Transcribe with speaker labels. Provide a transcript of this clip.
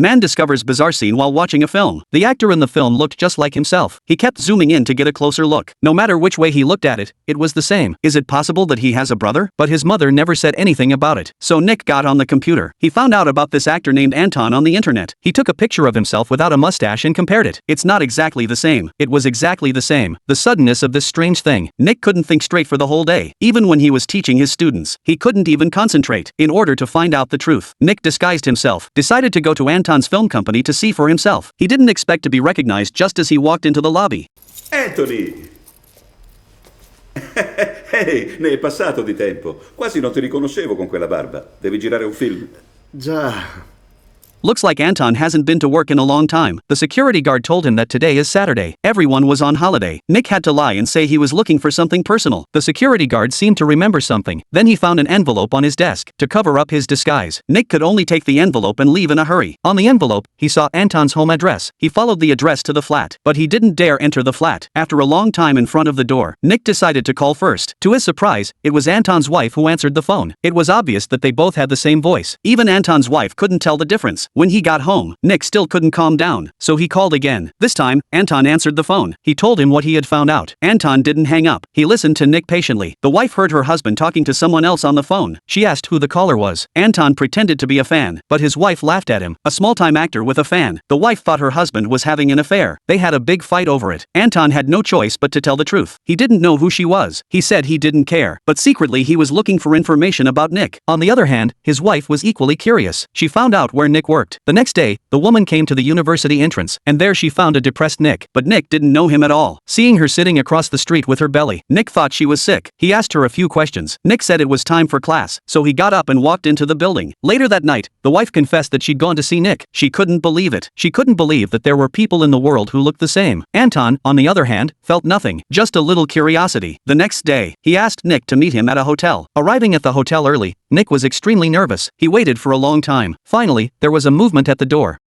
Speaker 1: Man discovers bizarre scene while watching a film. The actor in the film looked just like himself. He kept zooming in to get a closer look. No matter which way he looked at it, it was the same. Is it possible that he has a brother? But his mother never said anything about it. So Nick got on the computer. He found out about this actor named Anton on the internet. He took a picture of himself without a mustache and compared it. It's not exactly the same. It was exactly the same. The suddenness of this strange thing. Nick couldn't think straight for the whole day. Even when he was teaching his students, he couldn't even concentrate. In order to find out the truth, Nick disguised himself, decided to go to Anton's film company to see for himself. He didn't expect to be recognized just as he walked into the lobby.
Speaker 2: Anthony! Ehi, ne è passato di tempo. Quasi non ti riconoscevo con quella barba. Devi girare un film.
Speaker 3: Già.
Speaker 1: Looks like Anton hasn't been to work in a long time. The security guard told him that today is Saturday. Everyone was on holiday. Nick had to lie and say he was looking for something personal. The security guard seemed to remember something. Then he found an envelope on his desk. To cover up his disguise, Nick could only take the envelope and leave in a hurry. On the envelope, he saw Anton's home address. He followed the address to the flat, but he didn't dare enter the flat. After a long time in front of the door, Nick decided to call first. To his surprise, it was Anton's wife who answered the phone. It was obvious that they both had the same voice. Even Anton's wife couldn't tell the difference. When he got home, Nick still couldn't calm down, so he called again. This time, Anton answered the phone. He told him what he had found out. Anton didn't hang up. He listened to Nick patiently. The wife heard her husband talking to someone else on the phone. She asked who the caller was. Anton pretended to be a fan, but his wife laughed at him. A small-time actor with a fan. The wife thought her husband was having an affair. They had a big fight over it. Anton had no choice but to tell the truth. He didn't know who she was. He said he didn't care, but secretly he was looking for information about Nick. On the other hand, his wife was equally curious. She found out where Nick worked. The next day, the woman came to the university entrance, and there she found a depressed Nick. But Nick didn't know him at all. Seeing her sitting across the street with her belly, Nick thought she was sick. He asked her a few questions. Nick said it was time for class, so he got up and walked into the building. Later that night, the wife confessed that she'd gone to see Nick. She couldn't believe it. She couldn't believe that there were people in the world who looked the same. Anton, on the other hand, felt nothing, just a little curiosity. The next day, he asked Nick to meet him at a hotel. Arriving at the hotel early, Nick was extremely nervous. He waited for a long time. Finally, there was a movement at the door.